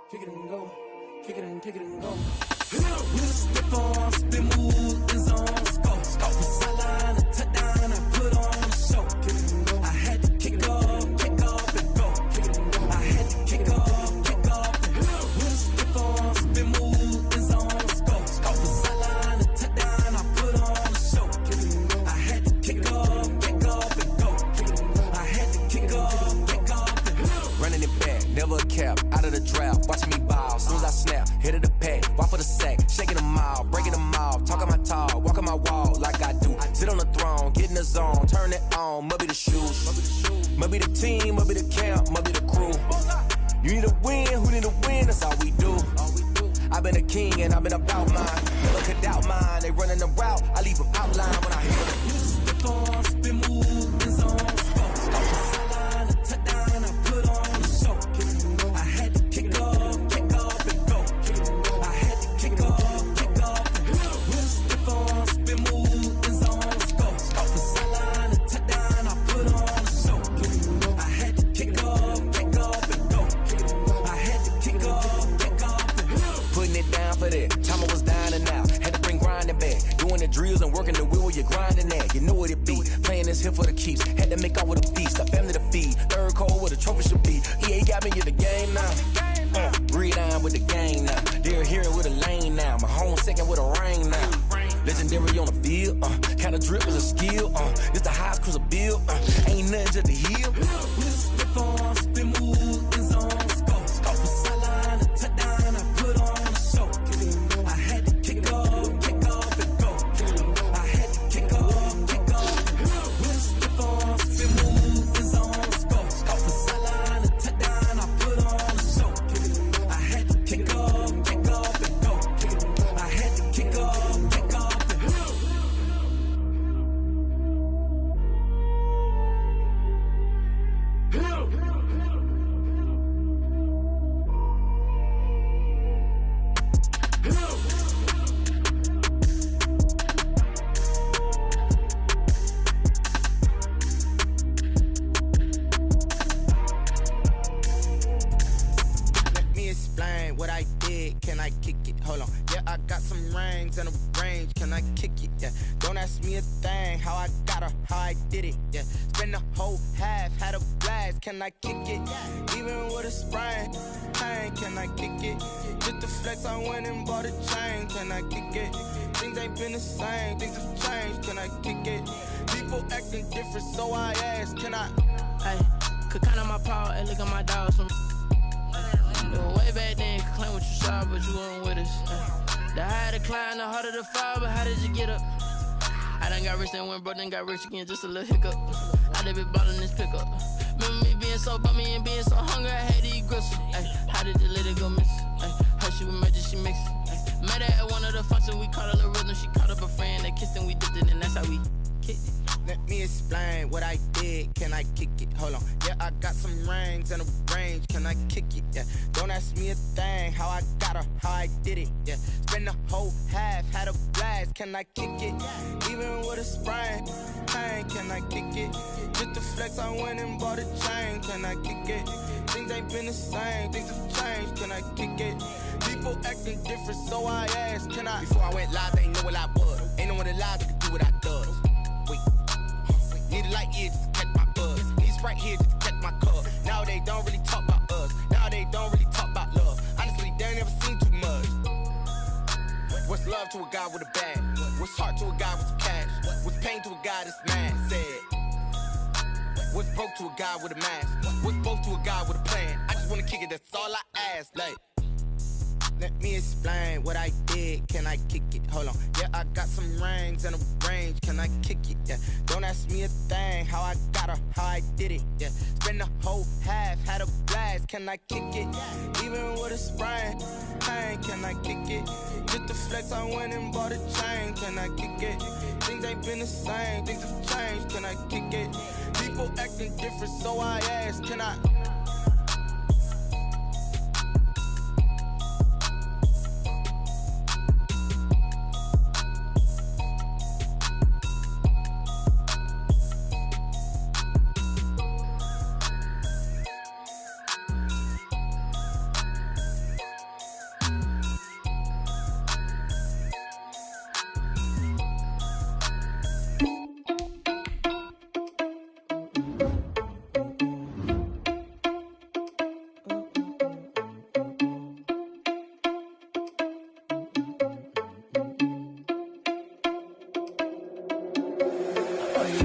Kick it and go, kick it and go. Wrist the form, spin move, is on scope. Scope the sideline, a touchdown, I put on the show. Kick it and go. I had to kick off and go. Kick it and go. I had to kick off and go. Wrist the form, spin move, is on scope. Scope the sideline, a touchdown, I put on the show. Kick it and go. I had to kick off and go. Kick it and go. I had to kick off and go. Running it back, never a cap, out of the draft. Watching me ball, soon as I snap, hit of the pack, walk for the sack, shaking them out, breaking them off, talking my talk, walking my wall like I do. Sit on the throne, get in the zone, turn it on, must be the shoes, must be the team, must be the camp, must be the crew. You need a win, who need a win, that's all we do. I've been a king and I've been about mine, never could doubt mine, they running the route, I leave them outline when I hear them. Step on, spin move, is on, sideline, a touchdown, I put on the show. I had to kick off and go. I had to kick off and go. We'll step on, spin move, is on scope. Scope the sideline, a touchdown, I put on the show. I had to kick off and go. I had to kick off and go. Putting it down for that. Time I was down and out. Had to bring grinding back. Doing the drills and working the wheel where you're grinding at. You know what it be. Playing this here for the keeps. Had to make out with a feast. A family to feed. Third cold where the trophy should be. EA got me in the game now. Breathe on with the game now. They're here with a lane now. My home second with a ring now. Legendary on the field. Kinda drip is a skill. This the highest cruiser bill. Ain't nothing just the hill. We'll step on, spin move, is on scope. Scope the sideline, a touchdown, I put on the show. I had to kick off and go. I had to kick off and go. We'll step on, spin move, is on scope. Scope the sideline, a touchdown, I put on the show. I had to kick off and go. I had to kick off and go. Let me explain what I did. Can I kick it? Hold on, yeah, I got some rings and a range. Can I kick it? Yeah, don't ask me a thing. How I got her, how I did it. Yeah, spend the whole half, had a blast. Can I kick it? Even with a sprain, pain. Can I kick it? Just to flex, I went and bought a chain. Can I kick it? Things ain't been the same, things have changed. Can I kick it? People acting different, so I ask, can I? Hey, could count on my power, and look at my dogs from. Way back then, could claim what you saw, but you weren't with us. The higher the climb, the harder the fall, but how did you get up? I done got rich and went broke, then got rich again, just a little hiccup. I done been ballin' this pickup. Remember me being so bummy and being so hungry, I had to eat gristle. Ay, how did you let it go miss? Ay, her she was magic, she mixed. Met her at one of the functions, we caught a little rhythm. She caught up a friend, they kissed and we dipped it, and that's how we kicked it. Let me explain what I did. Can I kick it? Hold on. Yeah, I got some rings and a range. Can I kick it? Yeah. Don't ask me a thing. How I got her, how I did it. Yeah. Spend the whole half, had a blast. Can I kick it? Even with a sprain, pain. Can I kick it? Just to flex, I went and bought a chain. Can I kick it? Things ain't been the same, things have changed. Can I kick it? People acting different, so I ask, can I? Before I went live, they ain't know what I was. Ain't no one alive that could do what I does. Wait. Need a light here just to catch my buzz. Need Sprite here just to catch my cup. Now they don't really talk about us. Now they don't really talk about love. Honestly, they ain't never seen too much. What's love to a guy with a bag? What's heart to a guy with some cash? What's pain to a guy that's mad? Said. What's broke to a guy with a mask? What's broke to a guy with a plan? I just wanna kick it, that's all I ask. Like, let me explain what I did. Can I kick it? Hold on. Yeah, I got some rings and a range. Can I kick it? Yeah. Don't ask me a thing. How I got her, how I did it. Yeah. Spend the whole half, had a blast. Can I kick it? Even with a sprain, pain. Can I kick it? Just to flex, I went and bought a chain. Can I kick it? Things ain't been the same, things have changed. Can I kick it? People acting different, so I ask, can I?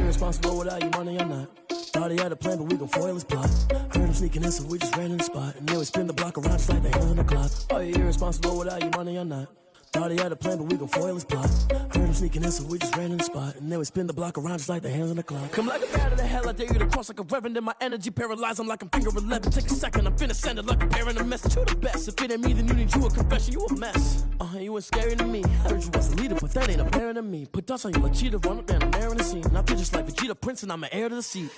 Responsible without your money or not. Thought he had a plan, but we gon' foil his plot. Heard him sneaking in, so we just ran in the spot. And then we spin the block around just like the hands on the clock. Are you irresponsible without your money or not? Thought he had a plan, but we gon' foil his plot. Heard him sneaking in, so we just ran in the spot. And then we spin the block around just like the hands on the clock. Come like a bat of the hell, I dare you to cross like a reverend. In my energy paralyzed, I'm like I'm finger 11. Take a second, I'm finna send it like a parent a message. You the best, if it ain't me, then you need you a confession. You a mess, you ain't scary to me. Heard you was a leader, but that ain't apparent to me. Put dust on you like cheetah, run up down, I'm there in the scene. And I feel just like Vegeta Prince, and I'm an heir to the seat.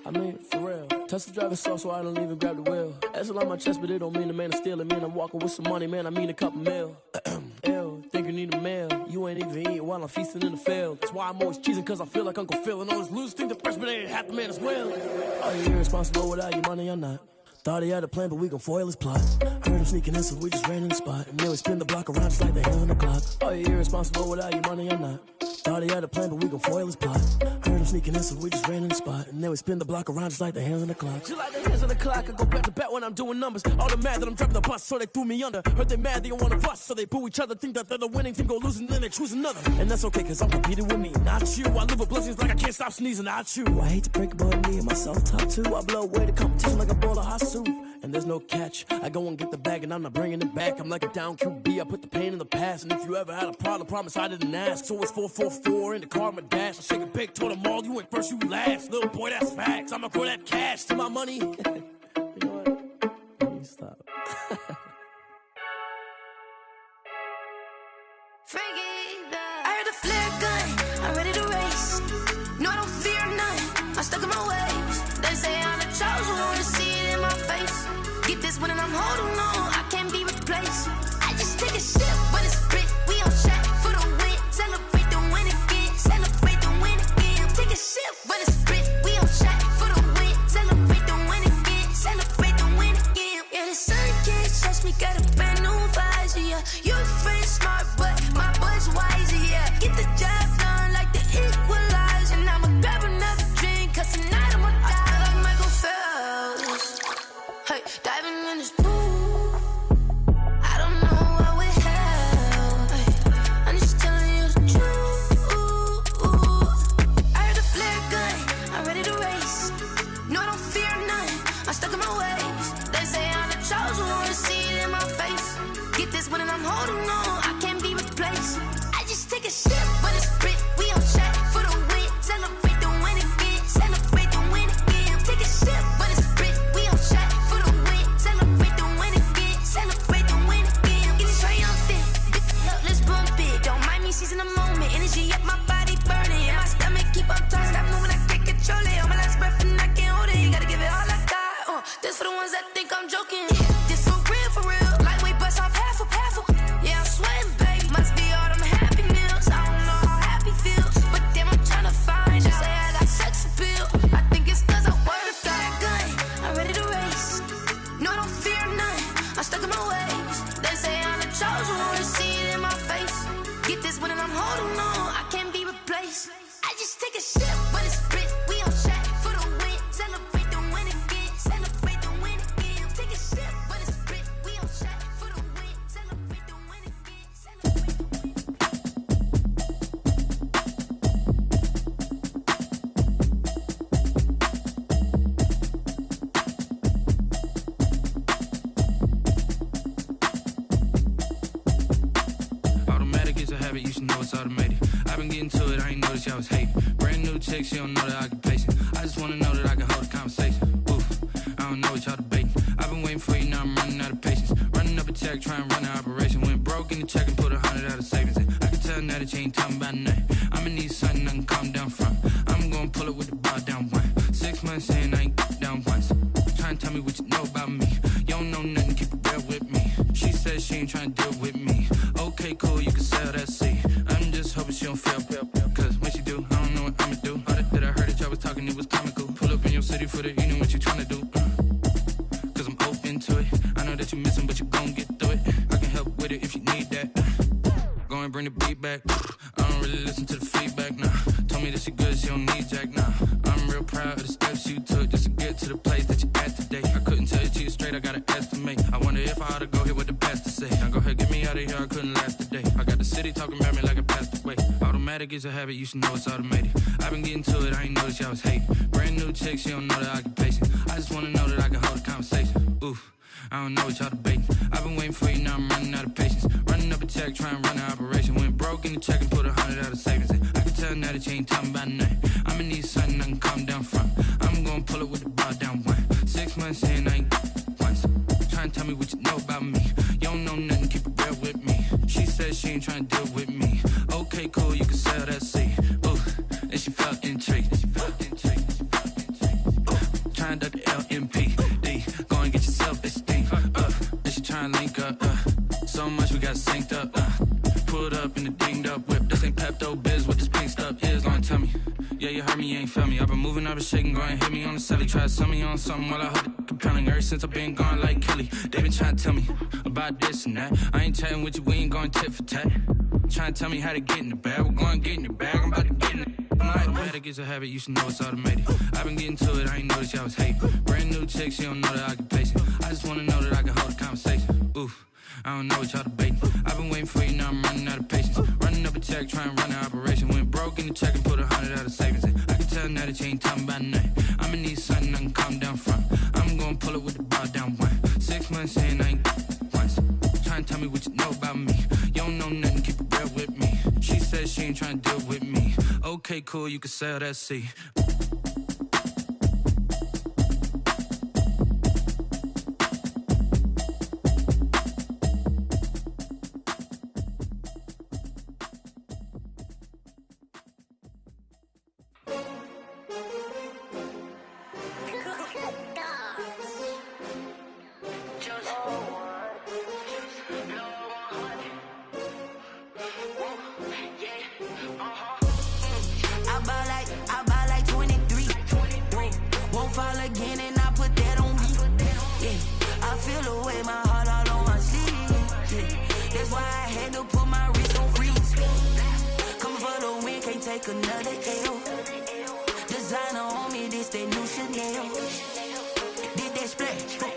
I mean, for real. Touch the driver's soft, so I don't even grab the wheel. That's on my chest, but it don't mean the man is stealing. Man, I'm walking with some money, man, I mean a couple mil. Ew, think you need a meal. You ain't even eating while I'm feasting in the field. That's why I'm always cheesing, cause I feel like Uncle Phil. And all this loose think the freshman ain't half the man as well. Are you irresponsible without your money or not? Thought he had a plan, but we gon' foil his plot. Heard him sneaking in, so we just ran in the spot. And then we spin the block around just like the hands on the clock. Are you irresponsible without your money or not? Thought he had a plan, but we gon' foil his plot. Heard him sneaking in, so we just ran in the spot. And then we spin the block around just like the hands on the clock. Just like the hands on the clock, I go back to back when I'm doing numbers. All the mad that I'm driving the bus, so they threw me under. Heard they mad, they don't wanna bust, so they boo each other. Think that they're the winning team, go losing, then they choose another. And that's okay, cause I'm competing with me, not you. I live with blessings like I can't stop sneezing, not you. I hate to break it, but me and myself top too. I blow away the competition like a bowl of hot soup. And there's no catch, I go and get the bag and I'm not bringing it back. I'm like a down QB, I put the pain in the past. And if you ever had a problem, promise I didn't ask. So it's 444 in the car, my dash. I shake a big, told them all, you went first, you last. Little boy, that's facts, I'ma grow that cash to my money. You know what, let me stop. I heard a flare gun, I'm ready to race. No, I don't fear none, I'm stuck in my ways. They say I'm the chosen one, to see it in my face. Get this one and I'm holding on, I can't be replaced. I just take a sip when it's split, we on track for the win. Celebrate the win again, celebrate the win again. Take a sip when it's split, we on track for the win. Celebrate the win again, celebrate the win again. Yeah, the sun can't touch me, got a brand new visor, yeah. You Hey, diving in this pool. I don't know what we have. Hey, I'm just telling you the truth. I heard a flare gun. I'm ready to race. No, I don't fear none. I'm stuck in my ways. They say I'm the chosen one. See it in my face. Get this one and I'm holding on. I can't be replaced. I just take a shit, but it's Brit. We on track for the win. Celebrate the win again. Celebrate the win again. Take a shit, but it's Brit. We on track for the win. Celebrate the win again. Celebrate the win again. Get it triumphant. Let's bump it. Don't mind me seizing the moment. Energy up my body burning. And my stomach keep up tight. Stop moving, I can't control it. On my last breath and I can't hold it. You gotta give it all I got. This for the ones that think I'm joking. This for real, for real. Lightweight bust off half a. Yeah, I'm sweating, babe. Must be all them happy meals. I don't know how happy feels, but damn, I'm trying to find. She say I got sex appeal. I think it's cause I wear the flag gun. I'm ready to race. No, I don't fear none. I'm stuck in my ways. They say I'm the chosen one. See it in my face. Get this one and I'm holding on. I can't be replaced. I just take a shit, but it's Brit. We on track for the win. Celebrate the win again. Celebrate the win again. Take a shit, but it's Brit. We on track for the win. Celebrate the win again. Automatic is a habit, you should know it's automated. I've been getting to it, I ain't noticed y'all was hating. Brand new chick, she don't know the occupation. I just wanna know that I can hold a conversation. Oof, I don't know what y'all debating. I've been waiting for you, now I'm running out of patience. Running up a check, trying to run an operation. Went broke in the check and put 100 out of savings in. I can tell now that you ain't talking about nothing. I'ma need something I can calm down from. I'm gonna pull it with the bar down one. 6 months in, I ain't down once. Trying to tell me what you know about me. You don't know nothing, keep it real with me. She says she ain't trying to deal with me. Okay, cool, you can sell that seat. I'm just hoping she don't fail. Cause when she do, I don't know what I'ma do. All that I heard that y'all was talking, it was comical. Pull up in your city for the evening, what you trying to do? Cause I'm open to it. I know that you missing, but you gon' get through it. I can help with it if you need that. Go and bring the beat back. I don't really listen to the feedback, nah. Told me that she good, she don't need jack, nah. I'm real proud of the steps you took just to get to the place that you at today. I couldn't tell you to you straight, I gotta estimate. I wonder if I ought to go here with the best to say. Now go ahead, get me out of here, I couldn't last today. I got the city talking about me like I passed away. Automatic is a habit, you should know it's automated. I've been getting to it, I ain't noticed y'all was hating. Brand new chick, she don't know the occupation. I just wanna know that I can hold a conversation. Oof, I don't know what y'all debating. I've been waiting for you, now I'm running out of patience. Running up a check, trying to run an operation. Went broke in the check and put 100 out of savings in. I can tell now that you ain't talking about nothing. I'ma need something I can calm down from. I'm gonna pull it with the bar down one. 6 months in, I ain't once. Trying to tell me what you know about me. You don't know nothing, keep it real with me. She says she ain't trying to deal with me. Okay, cool, you can sell that seat. Ooh, and she felt intrigued. Trying to duck the LMPD. Go and get your self-esteem up. And she trying to link up. So much we got synced up. Pulled up in the dinged up whip. This ain't Pepto-Biz, what this pink stuff is. Gonna tell me. Yeah, you heard me, you ain't felt me. I've been moving, I've been shaking, go and hit me on the celly. Try to sell me on something while I hold it compelling. Ever since I've been gone like Kelly. They been trying to tell me about this and that. I ain't chatting with you, we ain't going tit for tat. Trying to tell me how to get in the bag. We're going to get in the bag, I'm about to get in it. Automatic is a habit, you should know it's automated. I've been getting to it, I ain't noticed y'all was hating. Brand new chick, she don't know the occupation. I just wanna know that I can hold a conversation. Oof, I don't know what y'all debating. I've been waiting for you, now I'm running out of patience. Running up a check, trying to run an operation. Went broke in the check and put 100 out of savings in. I can tell now that you ain't talking about nothing. I'ma need something I can calm down from. I'm gonna pull it with the bar down one. 6 months in, I ain't once. Trying to tell me what you know about me. You don't know nothing, keep it real with me. She says she ain't trying to deal with me. Okay, cool, you can sell that seat. Take another L. Designer on me, this that new Chanel. Did that splash.